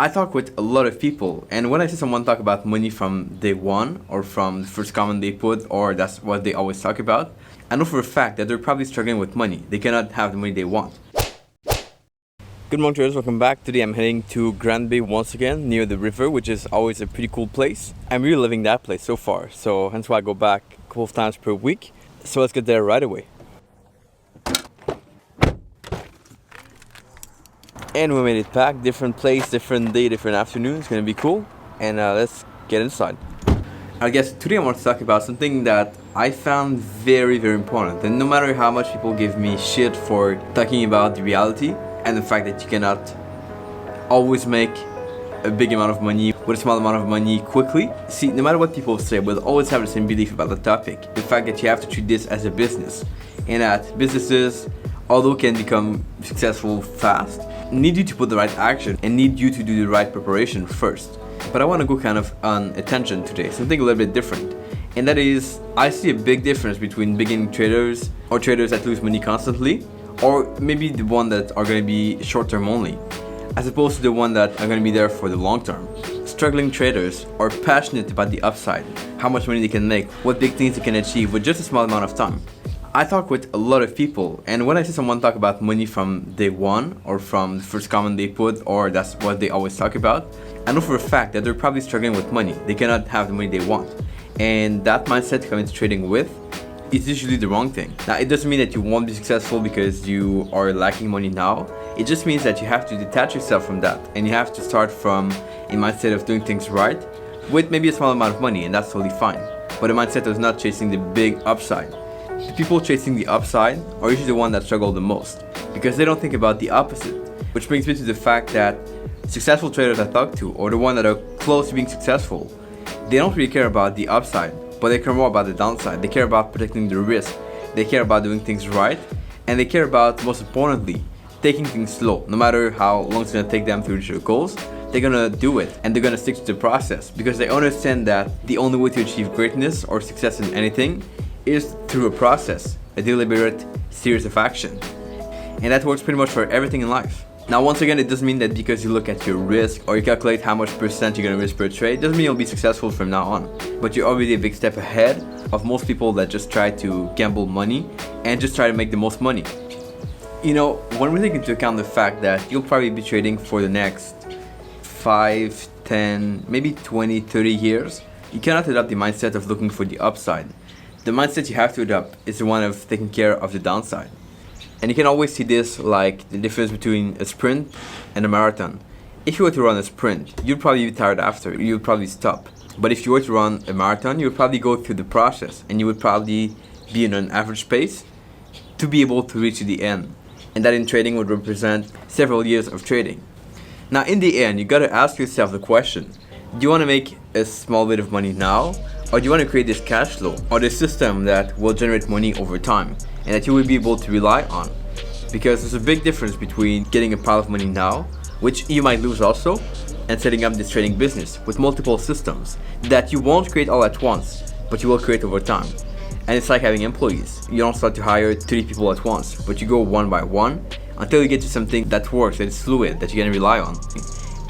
I talk with a lot of people, and when I see someone talk about money from day one or from the first comment they put, or that's what they always talk about, I know for a fact that they're probably struggling with money. They cannot have the money they want. Good morning, traders. Welcome back. Today I'm heading to Grand Bay once again, near the river, which is always a pretty cool place. I'm really loving that place so far, so hence why I go back a couple of times per week. So let's get there right away. And we made it back. Different place, different day, different afternoon. It's gonna be cool. And let's get inside. I guess today I want to talk about something that I found very, very important. And no matter how much people give me shit for talking about the reality and the fact that you cannot always make a big amount of money with a small amount of money quickly. See, no matter what people say, we'll always have the same belief about the topic. The fact that you have to treat this as a business. And that businesses, although can become successful fast, need you to put the right action and need you to do the right preparation first. But I want to go kind of on a tangent today, something a little bit different. And that is, I see a big difference between beginning traders or traders that lose money constantly, or maybe the one that are going to be short-term only, as opposed to the one that are going to be there for the long term. Struggling traders are passionate about the upside, how much money they can make, what big things they can achieve with just a small amount of time. I talk with a lot of people, and when I see someone talk about money from day one or from the first comment they put, or that's what they always talk about, I know for a fact that they're probably struggling with money. They cannot have the money they want. And that mindset to come into trading with is usually the wrong thing. Now, it doesn't mean that you won't be successful because you are lacking money now. It just means that you have to detach yourself from that, and you have to start from a mindset of doing things right with maybe a small amount of money, and that's totally fine. But a mindset of not chasing the big upside. The people chasing the upside are usually the ones that struggle the most because they don't think about the opposite. Which brings me to the fact that successful traders I talk to, or the ones that are close to being successful, they don't really care about the upside, but they care more about the downside. They care about protecting the risk. They care about doing things right, and they care about, most importantly, taking things slow. No matter how long it's gonna take them to reach their goals, they're gonna do it, and they're gonna stick to the process because they understand that the only way to achieve greatness or success in anything is through a process, a deliberate series of action. And that works pretty much for everything in life. Now, once again, it doesn't mean that because you look at your risk or you calculate how much percent you're gonna risk per trade, doesn't mean you'll be successful from now on. But you're already a big step ahead of most people that just try to gamble money and just try to make the most money. You know, when we take into account the fact that you'll probably be trading for the next 5, 10, maybe 20, 30 years, you cannot adopt the mindset of looking for the upside. The mindset you have to adopt is the one of taking care of the downside. And you can always see this like the difference between a sprint and a marathon. If you were to run a sprint, you'd probably be tired after, you'd probably stop. But if you were to run a marathon, you would probably go through the process and you would probably be in an average pace to be able to reach the end. And that in trading would represent several years of trading. Now in the end, you gotta ask yourself the question, do you wanna make a small bit of money now? Or do you want to create this cash flow or this system that will generate money over time and that you will be able to rely on? Because there's a big difference between getting a pile of money now, which you might lose also, and setting up this trading business with multiple systems that you won't create all at once, but you will create over time. And it's like having employees. You don't start to hire 30 people at once, but you go one by one until you get to something that works, that is fluid, that you can rely on.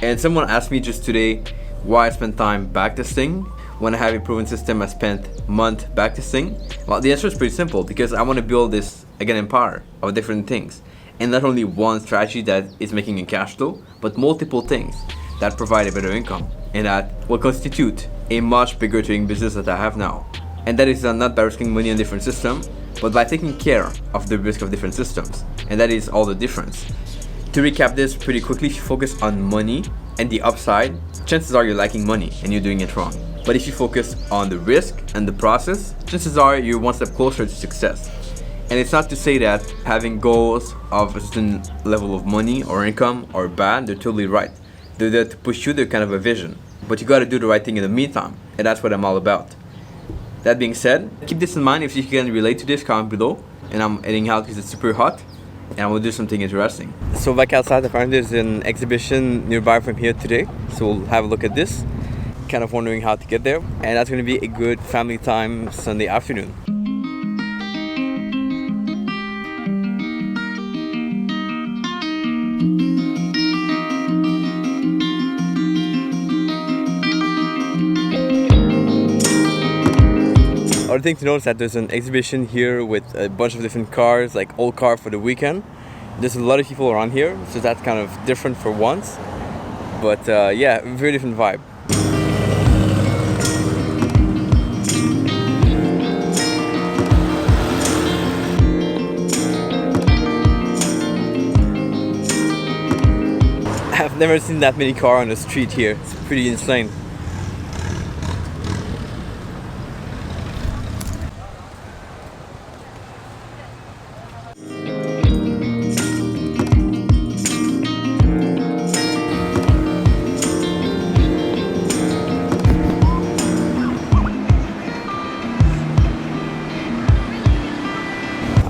And someone asked me just today why I spent time backtesting when I have a proven system. I spent month backtesting. Well, the answer is pretty simple because I want to build this, again, empire of different things. And not only one strategy that is making a cash flow, but multiple things that provide a better income and that will constitute a much bigger trading business that I have now. And that is not by risking money on different systems, but by taking care of the risk of different systems. And that is all the difference. To recap this pretty quickly, if you focus on money and the upside, chances are you're lacking money and you're doing it wrong. But if you focus on the risk and the process, chances are you're one step closer to success. And it's not to say that having goals of a certain level of money or income are bad, they're totally right. They're there to push you, they're kind of a vision. But you gotta do the right thing in the meantime, and that's what I'm all about. That being said, keep this in mind. If you can relate to this, comment below. And I'm heading out because it's super hot and I will do something interesting. So back outside, apparently there's an exhibition nearby from here today, so we'll have a look at this. Kind of wondering how to get there, and that's going to be a good family time Sunday afternoon. Other thing to note is that there's an exhibition here with a bunch of different cars, like old car for the weekend. There's a lot of people around here, so that's kind of different for once. But yeah, very different vibe. I've never seen that many cars on the street here. It's pretty insane.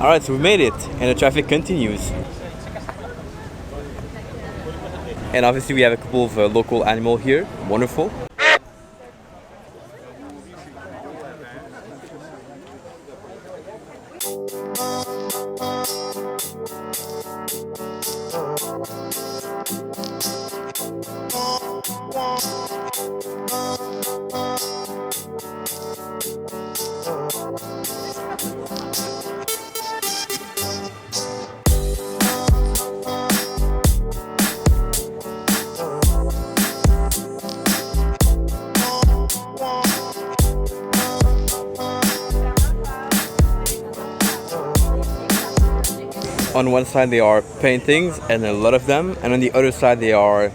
Alright, so we made it, and the traffic continues. And obviously we have a couple of local animals here. Wonderful. On one side they are paintings, and a lot of them, and on the other side they are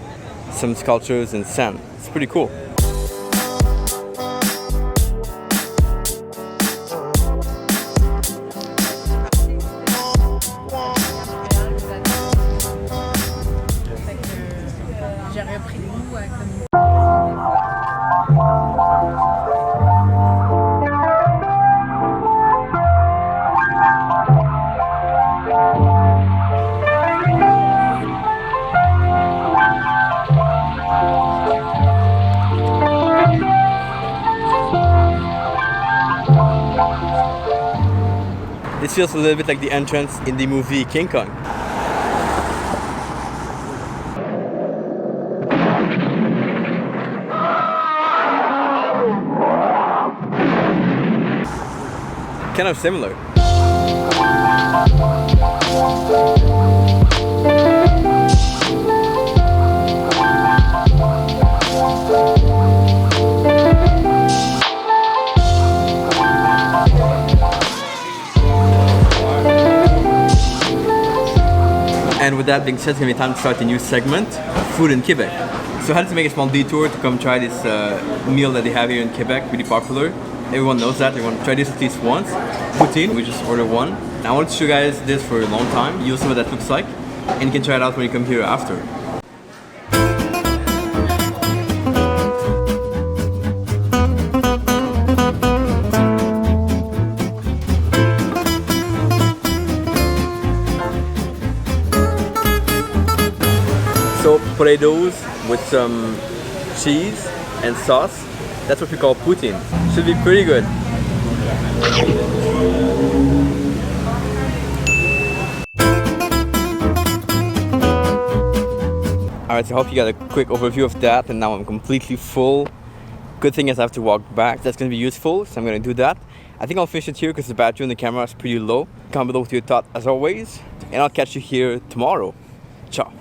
some sculptures in sand. It's pretty cool. This feels a little bit like the entrance in the movie King Kong. Kind of similar. And with that being said, it's gonna be time to start a new segment, food in Quebec. So I had to make a small detour to come try this meal that they have here in Quebec, really popular. Everyone knows that, everyone try this at least once. Poutine, we just ordered one. And I wanted to show you guys this for a long time. You'll see what that looks like. And you can try it out when you come here after. So potatoes with some cheese and sauce, that's what we call poutine. Should be pretty good. Alright, so I hope you got a quick overview of that, and now I'm completely full. Good thing is I have to walk back. That's going to be useful, so I'm going to do that. I think I'll finish it here because the battery on the camera is pretty low. Comment below with your thoughts as always, and I'll catch you here tomorrow. Ciao.